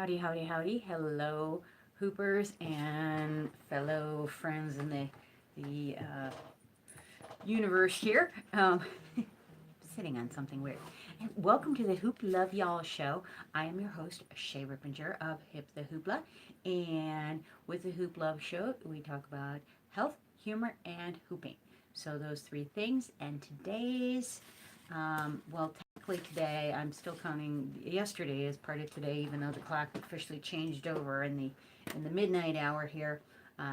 Howdy, howdy, howdy. Hello, Hoopers and fellow friends in the universe here. Sitting on something weird. And welcome to the Hoop Love Y'all show. I am your host, Shay Rippinger of Hip the Hoopla. And with the Hoop Love show, we talk about health, humor, and hooping. So those three things. And today's technically today, I'm still counting yesterday as part of today, even though the clock officially changed over in the midnight hour here.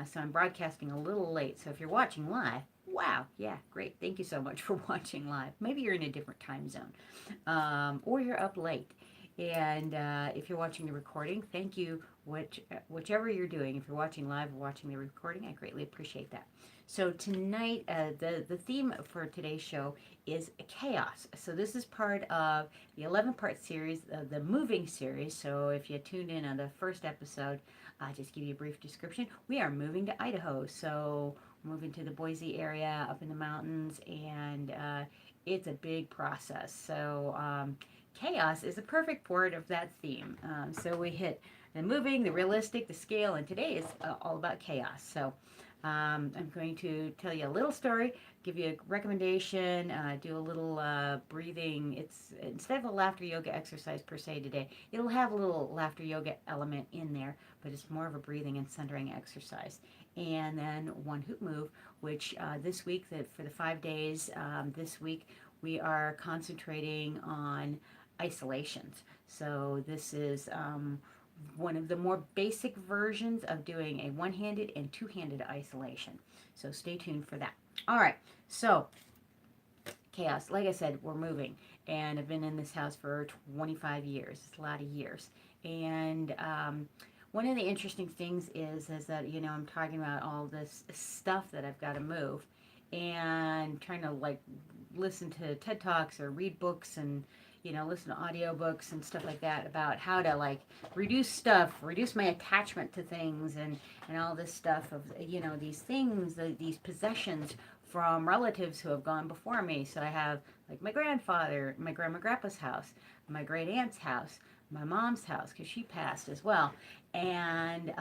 So I'm broadcasting a little late. So if you're watching live, wow, yeah, great. Thank you so much for watching live. Maybe you're in a different time zone, or you're up late. And if you're watching the recording, thank you, whichever you're doing. If you're watching live or watching the recording, I greatly appreciate that. So tonight, the theme for today's show is chaos. So this is part of the 11-part series, the moving series. So if you tuned in on the first episode, just give you a brief description. We are moving to Idaho. So we're moving to the Boise area up in the mountains, and it's a big process. So chaos is a perfect word of that theme. So we hit the moving, the realistic, the scale, and today is all about chaos. So I'm going to tell you a little story, give you a recommendation, do a little breathing. It's instead of a laughter yoga exercise per se today, it'll have a little laughter yoga element in there, but it's more of a breathing and centering exercise. And then one hoop move, which this week, for the 5 days, this week we are concentrating on isolations. So this is one of the more basic versions of doing a one-handed and two-handed isolation. So stay tuned for that. All right, so chaos. Like I said, we're moving, and I've been in this house for 25 years. It's a lot of years. And one of the interesting things is that, I'm talking about all this stuff that I've got to move and trying to, like, listen to TED Talks or read books and listen to audiobooks and stuff like that about how to like reduce stuff, reduce my attachment to things and all this stuff of these things, these possessions from relatives who have gone before me. So I have like my grandfather, my grandpa's house, my great aunt's house, my mom's house because she passed as well, and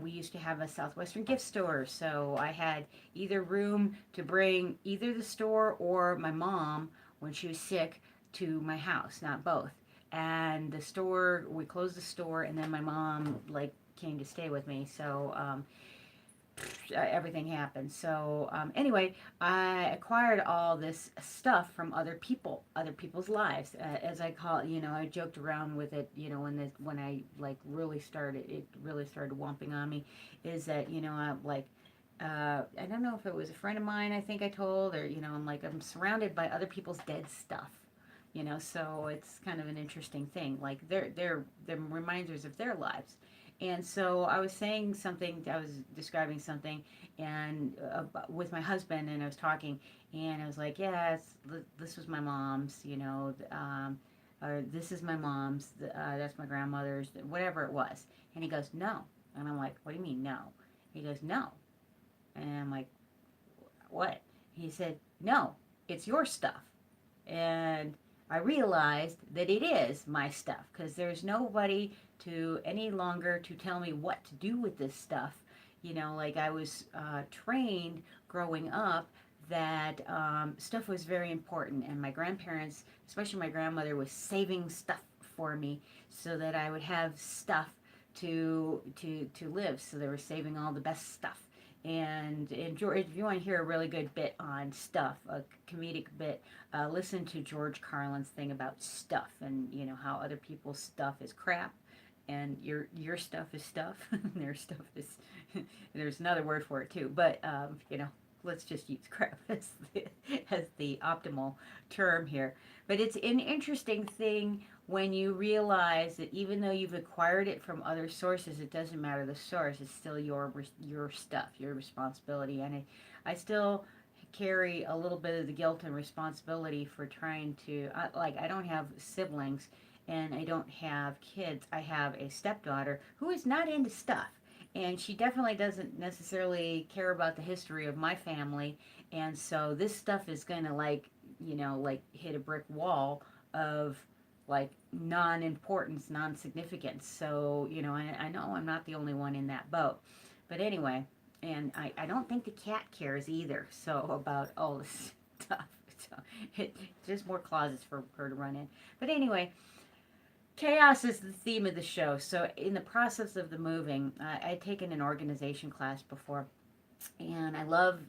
we used to have a Southwestern gift store. So I had either room to bring either the store or my mom when she was sick to my house, not both. And the store, we closed the store, and then my mom like came to stay with me. So everything happened. So anyway, I acquired all this stuff from other people, other people's lives, as I call it. I joked around with it. When I like it really started whomping on me, is that I like. I don't know if it was a friend of mine. I think I told, or I'm surrounded by other people's dead stuff. So it's kind of an interesting thing. Like they're reminders of their lives. And so I was saying something, I was describing something, and with my husband, and I was talking, and I was like, yeah, this was my mom's, or this is my mom's, that's my grandmother's, whatever it was. And he goes, no. And I'm like, what do you mean, no? He goes, no. And I'm like, what? He said, no, it's your stuff. And I realized that it is my stuff because there's nobody to any longer to tell me what to do with this stuff. Like I was trained growing up that stuff was very important, and my grandparents, especially my grandmother, was saving stuff for me so that I would have stuff to live. So they were saving all the best stuff. And George, if you want to hear a really good bit on stuff, a comedic bit, listen to George Carlin's thing about stuff and how other people's stuff is crap, and your stuff is stuff, and their stuff is there's another word for it too, but let's just use crap as the optimal term here. But it's an interesting thing when you realize that even though you've acquired it from other sources, it doesn't matter the source. It's still your stuff, your responsibility, and I still carry a little bit of the guilt and responsibility for trying to I don't have siblings and I don't have kids. I have a stepdaughter who is not into stuff, and she definitely doesn't necessarily care about the history of my family, and so this stuff is going to like hit a brick wall of like non-importance, non-significance. So, I know I'm not the only one in that boat. But anyway, and I don't think the cat cares either. So about all this stuff. So it's just more closets for her to run in. But anyway, chaos is the theme of the show. So in the process of the moving, I'd taken an organization class before, and I love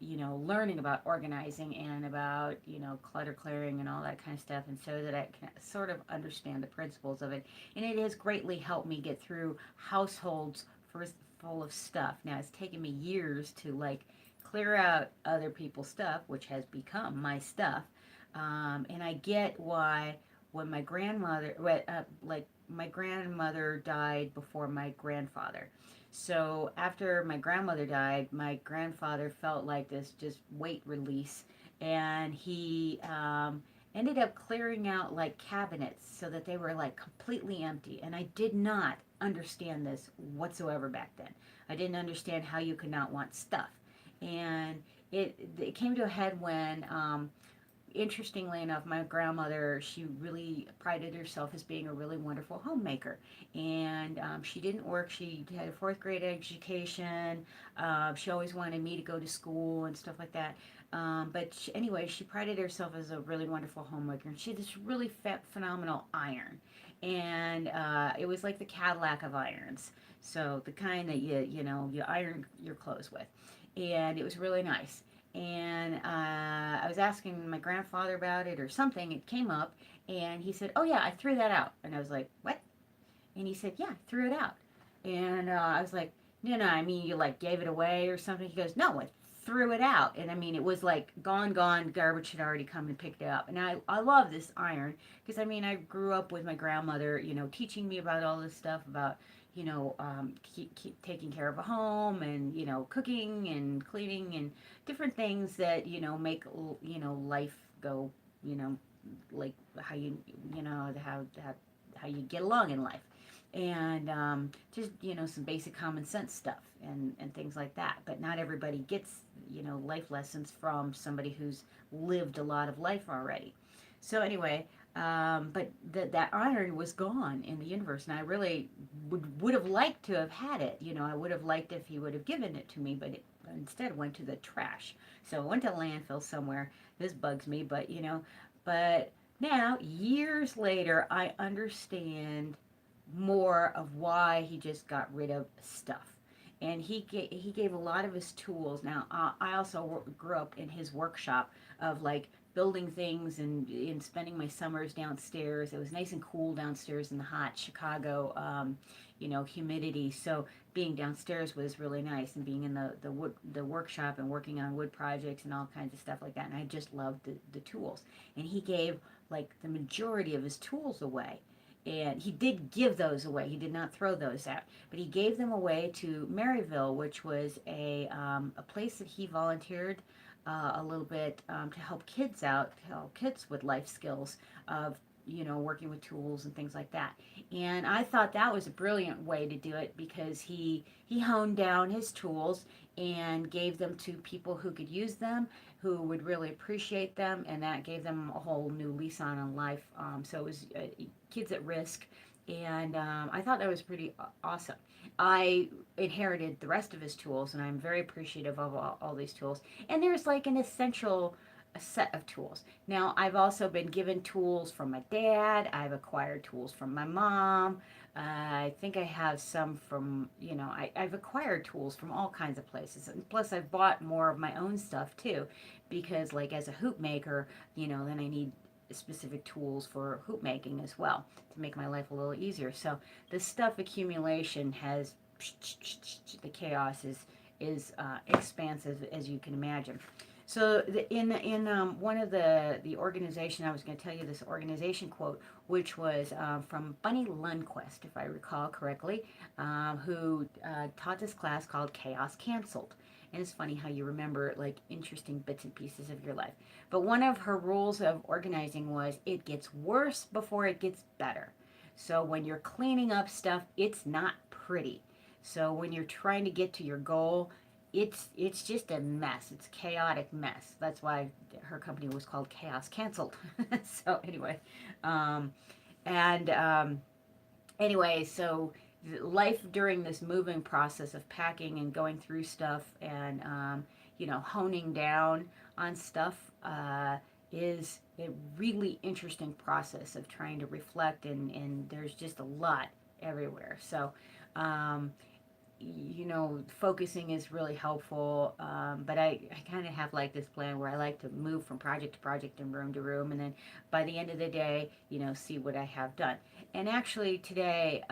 learning about organizing and about, clutter clearing and all that kind of stuff, and so that I can sort of understand the principles of it. And it has greatly helped me get through households full of stuff. Now, it's taken me years to, like, clear out other people's stuff, which has become my stuff. And I get why when my grandmother died before my grandfather. So after my grandmother died, my grandfather felt like this just weight release, and he ended up clearing out like cabinets so that they were like completely empty. And I did not understand this whatsoever back then. I didn't understand how you could not want stuff, and it came to a head when interestingly enough, my grandmother, she really prided herself as being a really wonderful homemaker. And she didn't work. She had a fourth grade education. She always wanted me to go to school and stuff like that. Anyway, she prided herself as a really wonderful homemaker. And she had this really phenomenal iron. And it was like the Cadillac of irons. So the kind that you iron your clothes with. And it was really nice. And I was asking my grandfather about it or something. It came up, and he said, "Oh yeah, I threw that out." And I was like, "What?" And he said, "Yeah, I threw it out." And I was like, "No, no, I mean you like gave it away or something." He goes, "No, I threw it out." And I mean it was like gone, garbage had already come and picked it up. And I love this iron because I mean I grew up with my grandmother, teaching me about all this stuff about keep taking care of a home and cooking and cleaning and different things that make life go like how how you get along in life, and just some basic common sense stuff and things like that. But not everybody gets life lessons from somebody who's lived a lot of life already. So anyway, but that iron was gone in the universe, and I really would have liked to have had it. I would have liked if he would have given it to me, but it instead went to the trash. So it went to landfill somewhere. This bugs me, but now years later, I understand more of why he just got rid of stuff. And he gave a lot of his tools. Now, I also grew up in his workshop of like building things and spending my summers downstairs. It was nice and cool downstairs in the hot Chicago, humidity. So being downstairs was really nice, and being in the workshop and working on wood projects and all kinds of stuff like that. And I just loved the tools. And he gave like the majority of his tools away. And he did give those away. He did not throw those out, but he gave them away to Maryville, which was a place that he volunteered a little bit to help kids out, to help kids with life skills of working with tools and things like that. And I thought that was a brilliant way to do it because he honed down his tools and gave them to people who could use them, who would really appreciate them, and that gave them a whole new lease on life. So it was kids at risk, and I thought that was pretty awesome. I inherited the rest of his tools, and I'm very appreciative of all these tools. And there's like an essential set of tools. Now, I've also been given tools from my dad. I've acquired tools from my mom. I think I have some from, I've acquired tools from all kinds of places. And plus, I've bought more of my own stuff too, because like as a hoop maker, then I need specific tools for hoop making as well to make my life a little easier. So the stuff accumulation has, the chaos is expansive as you can imagine. So in one of the organization, I was going to tell you this organization quote, which was from Bunny Lundquist, if I recall correctly, who taught this class called Chaos Canceled. And it's funny how you remember like interesting bits and pieces of your life. But one of her rules of organizing was it gets worse before it gets better. So when you're cleaning up stuff, it's not pretty. So when you're trying to get to your goal, it's just a mess. It's a chaotic mess. That's why her company was called Chaos Canceled. So anyway, um, and anyway, so life during this moving process of packing and going through stuff and honing down on stuff is a really interesting process of trying to reflect, and there's just a lot everywhere. So um, focusing is really helpful. But I kind of have like this plan where I like to move from project to project and room to room. And then by the end of the day, see what I have done. And actually today,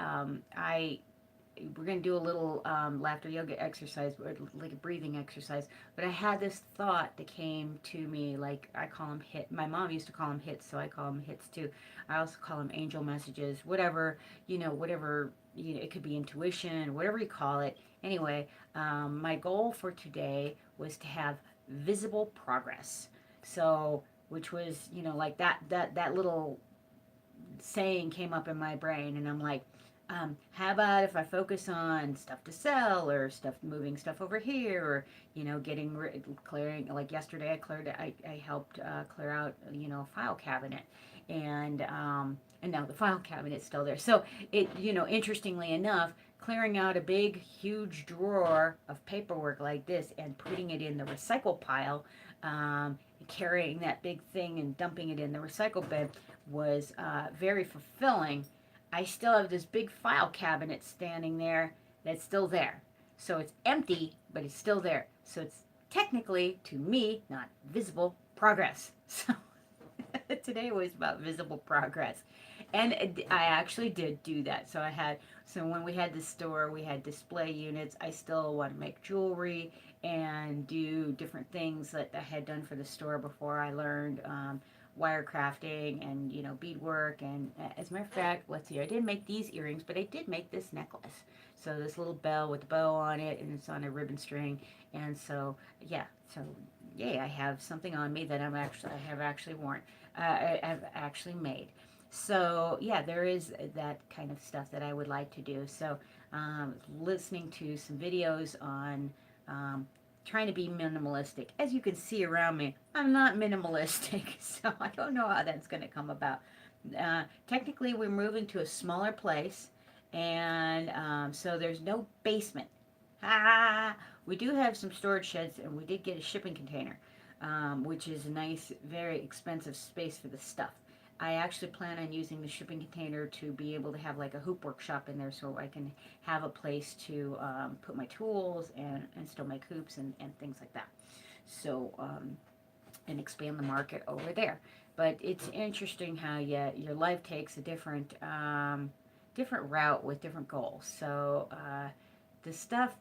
we're going to do a little laughter yoga exercise, or like a breathing exercise. But I had this thought that came to me, like I call them hit. My mom used to call them hits, so I call them hits too. I also call them angel messages, whatever, whatever, it could be intuition, whatever you call it. Anyway, my goal for today was to have visible progress. So, which was, like that little saying came up in my brain, and I'm like, how about if I focus on stuff to sell, or stuff moving stuff over here, or clearing. Like yesterday, I helped clear out a file cabinet, and now the file cabinet's still there. So interestingly enough, clearing out a big huge drawer of paperwork like this and putting it in the recycle pile, carrying that big thing and dumping it in the recycle bin was very fulfilling. I still have this big file cabinet standing there that's still there. So it's empty, but it's still there. So it's technically, to me, not visible progress. So today was about visible progress. And I actually did do that. So when we had the store, we had display units. I still want to make jewelry and do different things that I had done for the store before I learned wire crafting and beadwork. And as a matter of fact, let's see, I didn't make these earrings, but I did make this necklace. So this little bell with the bow on it, and it's on a ribbon string. And so yay, I have something on me that I have actually worn. I've actually made. So yeah, there is that kind of stuff that I would like to do. So listening to some videos on trying to be minimalistic. As you can see around me, I'm not minimalistic, so I don't know how that's going to come about. Technically, we're moving to a smaller place, and so there's no basement. We do have some storage sheds, and we did get a shipping container, which is a nice, very expensive space for the stuff. I actually plan on using the shipping container to be able to have like a hoop workshop in there, so I can have a place to put my tools and still make hoops and things like that. So, and expand the market over there. But it's interesting how your life takes a different route with different goals. So the stuff,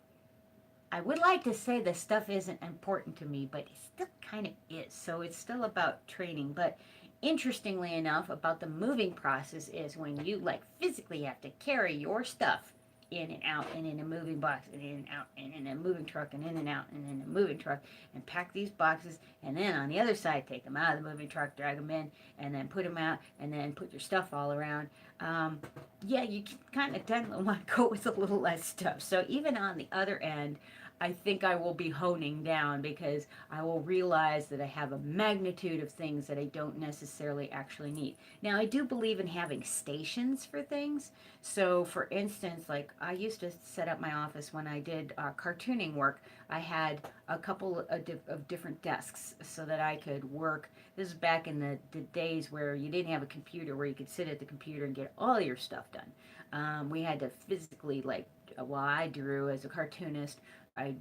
I would like to say the stuff isn't important to me, but it still kind of is. So it's still about training. But interestingly enough, about the moving process is when you like physically have to carry your stuff in and out and in a moving box and in and out and in a moving truck and in and out and in a moving truck and pack these boxes, and then on the other side take them out of the moving truck, drag them in, and then put them out, and then put your stuff all around. Yeah, you kind of tend to want to go with a little less stuff. So even on the other end, I think I will be honing down, because I will realize that I have a magnitude of things that I don't necessarily actually need. Now, I do believe in having stations for things. So, for instance, like I used to set up my office when I did cartooning work. I had a couple of different desks so that I could work. This is back in the days where you didn't have a computer, where you could sit at the computer and get all your stuff done. We had to physically, like, well, I drew as a cartoonist. I,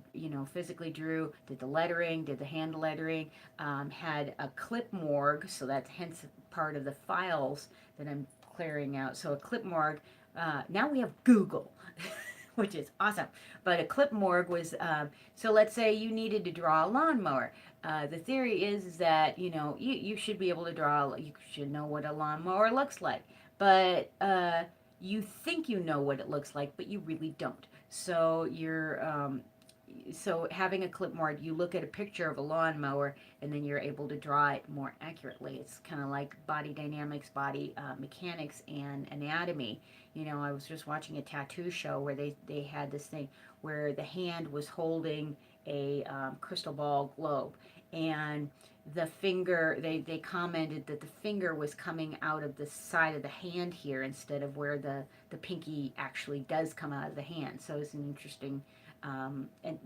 physically drew, did the lettering, did the hand lettering, had a clip morgue, so that's hence part of the files that I'm clearing out. So a clip morgue, now we have Google, which is awesome. But a clip morgue was, so let's say you needed to draw a lawnmower. The theory is that, you should be able to you should know what a lawnmower looks like. But you think you know what it looks like, but you really don't. So so having a clipboard, you look at a picture of a lawnmower, and then you're able to draw it more accurately. It's kind of like body dynamics, body mechanics, and anatomy. I was just watching a tattoo show where they had this thing where the hand was holding a crystal ball globe. And the finger, they commented that the finger was coming out of the side of the hand here instead of where the pinky actually does come out of the hand. So it's an interesting and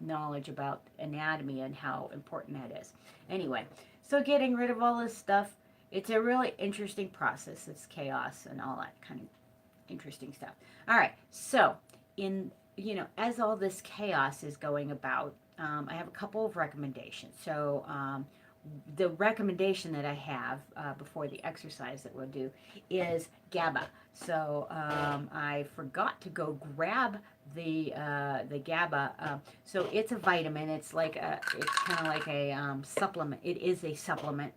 knowledge about anatomy and how important that is. Anyway, so getting rid of all this stuff, it's a really interesting process. It's chaos and all that kind of interesting stuff. All right, so in as all this chaos is going about, I have a couple of recommendations. So the recommendation that I have before the exercise that we'll do is GABA. So I forgot to go grab the GABA. So it's a vitamin. It's kind of like a supplement. It is a supplement.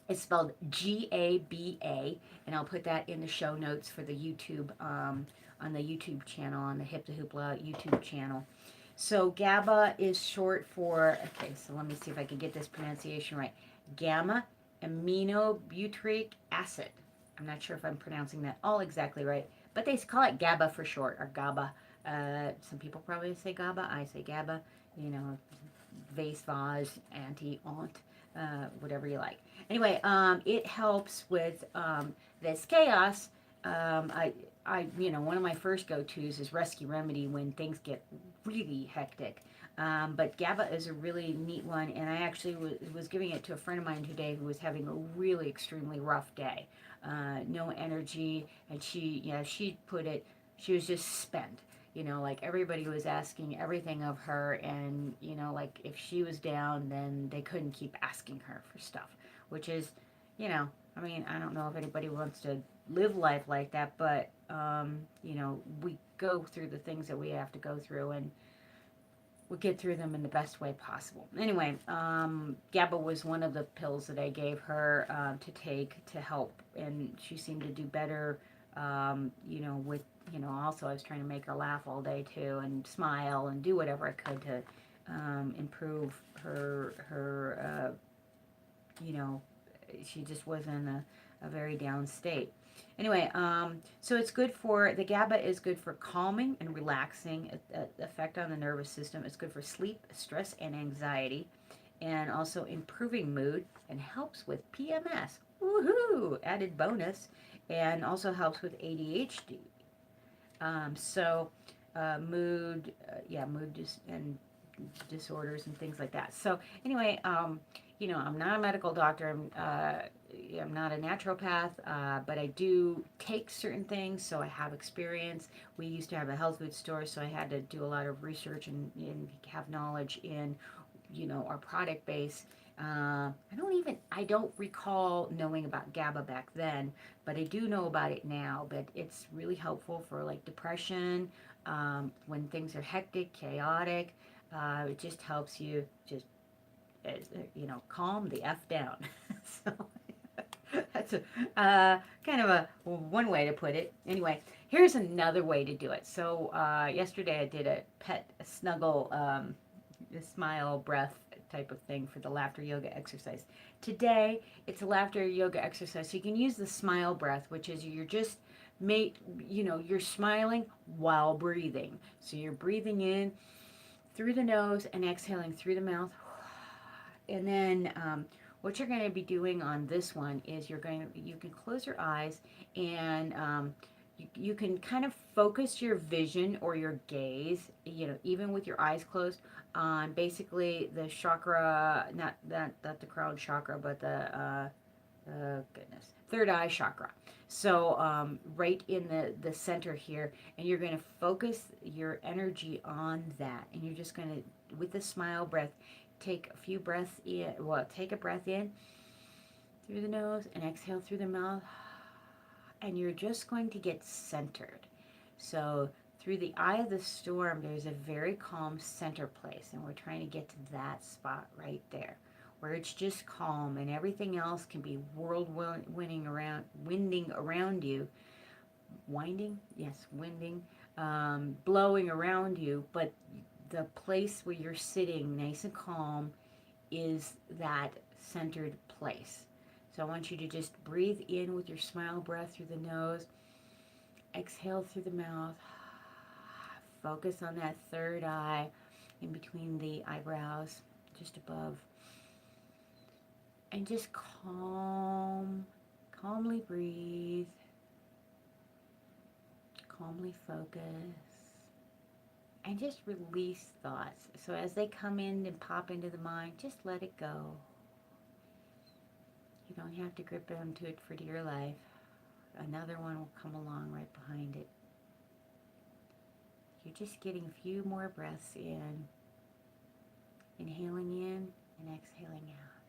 It's spelled GABA, and I'll put that in the show notes for the YouTube on the YouTube channel, on the Hip to Hoopla YouTube channel. So GABA is short for, okay, so let me see if I can get this pronunciation right. Gamma Aminobutryic Acid. I'm not sure if I'm pronouncing that all exactly right, but they call it GABA for short, or GABA. Some people probably say GABA. I say GABA. Vase, vase, auntie, aunt, whatever you like. Anyway, it helps with this chaos. One of my first go-tos is Rescue Remedy when things get really hectic. But GABA is a really neat one, and I actually was giving it to a friend of mine today who was having a really extremely rough day. No energy, and she put it, she was just spent. Like everybody was asking everything of her, and, like if she was down, then they couldn't keep asking her for stuff, which is, I don't know if anybody wants to live life like that, but, we go through the things that we have to go through, and we'll get through them in the best way possible. Anyway, GABA was one of the pills that I gave her to take to help, and she seemed to do better, with, also I was trying to make her laugh all day too, and smile and do whatever I could to improve her, she just was in a very down state. Anyway, so it's good for, the GABA is good for calming and relaxing effect on the nervous system. It's good for sleep, stress, and anxiety, and also improving mood, and helps with PMS. Woohoo! Added bonus, and also helps with ADHD. Mood, and disorders and things like that. So anyway, I'm not a medical doctor. I'm not a naturopath, but I do take certain things, so I have experience. We used to have a health food store, so I had to do a lot of research and have knowledge in, our product base. I don't recall knowing about GABA back then, but I do know about it now. But it's really helpful for like depression, when things are hectic, chaotic. It just helps you just, calm the F down. So that's kind of a one way to put it. Anyway, here's another way to do it. So yesterday I did a pet snuggle, a smile breath type of thing for the laughter yoga exercise. Today it's a laughter yoga exercise. So you can use the smile breath, which is you're just you're smiling while breathing. So you're breathing in through the nose and exhaling through the mouth. And then what you're going to be doing on this one is you can close your eyes, and you can kind of focus your vision or your gaze, even with your eyes closed, on basically the chakra, not the crown chakra, but the third eye chakra. So right in the center here, and you're going to focus your energy on that, and you're just going to, with the smile breath, take a few breaths in. Well, take a breath in through the nose and exhale through the mouth, and you're just going to get centered. So through the eye of the storm, there's a very calm center place, and we're trying to get to that spot right there, where it's just calm, and everything else can be winding around you, blowing around you, but the place where you're sitting nice and calm is that centered place. So I want you to just breathe in with your smile breath through the nose, exhale through the mouth, focus on that third eye, in between the eyebrows, just above. And just calmly breathe, calmly focus, and just release thoughts. So as they come in and pop into the mind, just let it go. You don't have to grip onto it for dear life. Another one will come along right behind it. You're just getting a few more breaths in, inhaling in and exhaling out.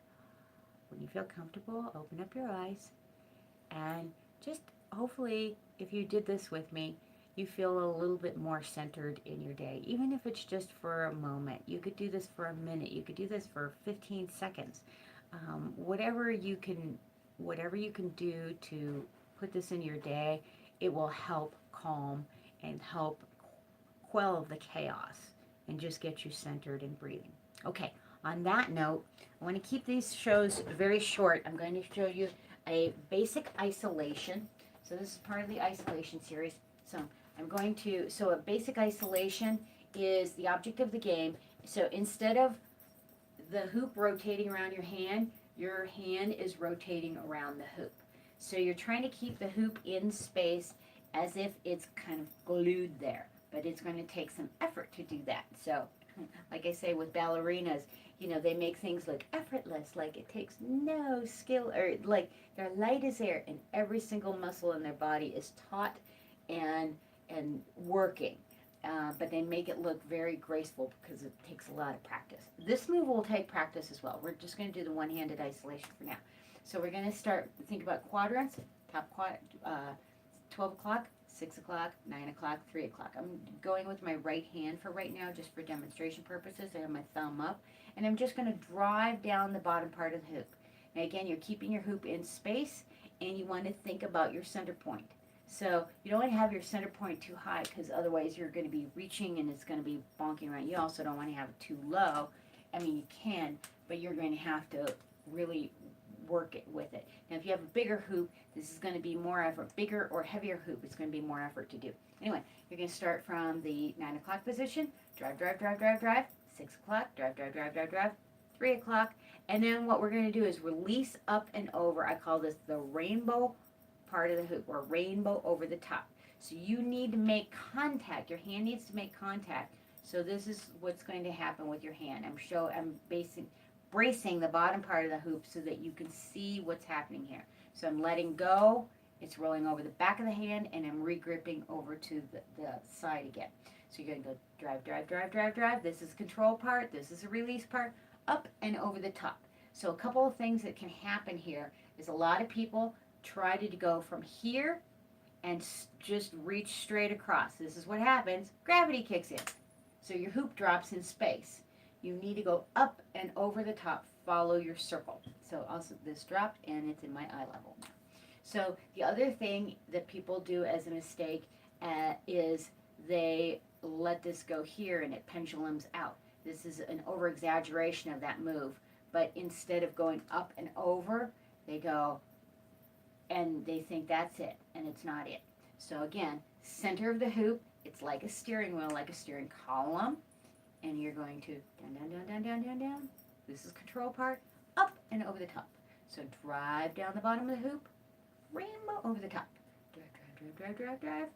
When you feel comfortable, open up your eyes, and just hopefully, if you did this with me, you feel a little bit more centered in your day, even if it's just for a moment. You could do this for a minute. You could do this for 15 seconds. Whatever you can do to put this in your day, it will help calm and help quell the chaos and just get you centered and breathing. Okay, on that note, I want to keep these shows very short. I'm going to show you a basic isolation. So this is part of the isolation series. So a basic isolation is the object of the game. So instead of the hoop rotating around your hand is rotating around the hoop. So you're trying to keep the hoop in space as if it's kind of glued there, but it's going to take some effort to do that. So like I say with ballerinas, they make things look effortless, like it takes no skill, or like they're light as air, and every single muscle in their body is taut and working. But they make it look very graceful because it takes a lot of practice. This move will take practice as well. We're just going to do the one-handed isolation for now. So we're going to think about quadrants, top quadrant, 12 o'clock, 6 o'clock, 9 o'clock, 3 o'clock. I'm going with my right hand for right now, just for demonstration purposes. I have my thumb up, and I'm just going to drive down the bottom part of the hoop. Now again, you're keeping your hoop in space, and you want to think about your center point. So you don't want to have your center point too high, because otherwise you're going to be reaching and it's going to be bonking around. You also don't want to have it too low. I mean, you can, but you're going to have to really work it with it. Now, if you have a bigger hoop, this is going to be more effort. Bigger or heavier hoop, it's going to be more effort to do. Anyway, you're going to start from the 9 o'clock position. Drive, drive, drive, drive, drive. 6 o'clock. Drive, drive, drive, drive, drive. 3 o'clock. And then what we're going to do is release up and over. I call this the rainbow part of the hoop, or rainbow over the top. So you need to make contact. Your hand needs to make contact. So this is what's going to happen with your hand. I'm bracing the bottom part of the hoop so that you can see what's happening here. So I'm letting go. It's rolling over the back of the hand, and I'm re-gripping over to the side again. So you're going to go drive, drive, drive, drive, drive. This is the control part. This is the release part. Up and over the top. So a couple of things that can happen here is a lot of people try to go from here and just reach straight across. This is what happens. Gravity kicks in. So your hoop drops in space. You need to go up and over the top. Follow your circle. So also this dropped, and it's in my eye level now. So the other thing that people do as a mistake is they let this go here and it pendulums out. This is an over-exaggeration of that move. But instead of going up and over, they go and they think that's it, and it's not it. So again, center of the hoop, it's like a steering wheel, like a steering column, and you're going to down, down, down, down, down, down, down. This is control part, up and over the top. So drive down the bottom of the hoop, rainbow over the top. Drive, drive, drive, drive, drive, drive,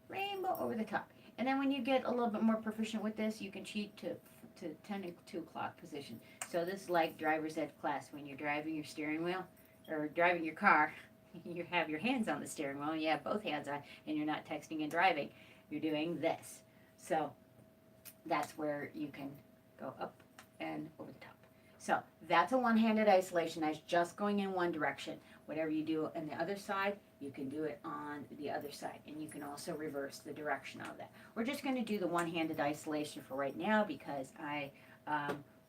rainbow over the top. And then when you get a little bit more proficient with this, you can cheat to 10 and 2 o'clock position. So this is like driver's ed class when you're driving your steering wheel, or driving your car. You have your hands on the steering wheel, and you have both hands on, and you're not texting and driving. You're doing this. So that's where you can go up and over the top. So that's a one-handed isolation. That's just going in one direction. Whatever you do on the other side, you can do it on the other side, and you can also reverse the direction of that. We're just going to do the one-handed isolation for right now because I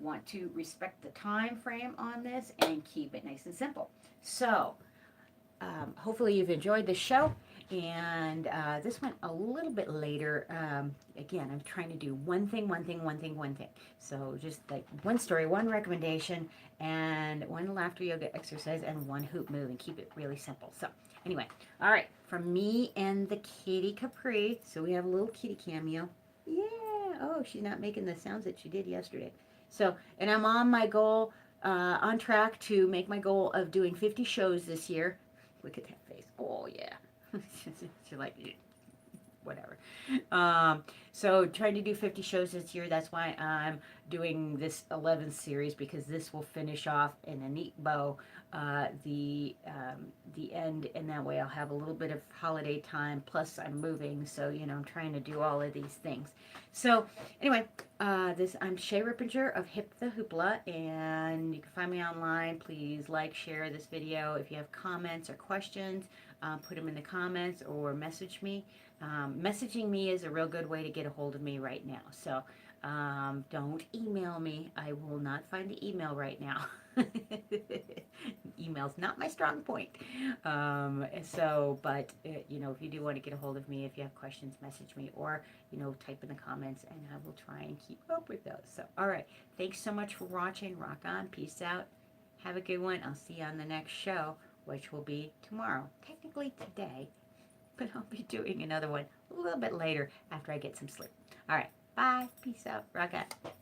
want to respect the time frame on this and keep it nice and simple. So hopefully you've enjoyed the show, and this went a little bit later. Again, I'm trying to do one thing. So just like one story, one recommendation, and one laughter yoga exercise, and one hoop move, and keep it really simple. So anyway, all right, from me and the kitty Capri. So we have a little kitty cameo. Yeah, Oh, she's not making the sounds that she did yesterday. So, and I'm on my goal, on track to make my goal of doing 50 shows this year. Look at that face. Oh, yeah. She's like, "Yeah, whatever." So trying to do 50 shows this year. That's why I'm doing this 11th series, because this will finish off in a neat bow the end, and that way I'll have a little bit of holiday time. Plus I'm moving, so I'm trying to do all of these things. So anyway, I'm Shay Rippinger of Hip the Hoopla, and you can find me online. Please like, share this video. If you have comments or questions, put them in the comments or message me. Messaging me is a real good way to get a hold of me right now. So don't email me. I will not find the email right now. Email's not my strong point. But if you do want to get a hold of me, if you have questions, message me, or type in the comments, and I will try and keep up with those. So, all right. Thanks so much for watching. Rock on. Peace out. Have a good one. I'll see you on the next show, which will be tomorrow. Technically today, but I'll be doing another one a little bit later after I get some sleep. All right. Bye. Peace out. Rock on.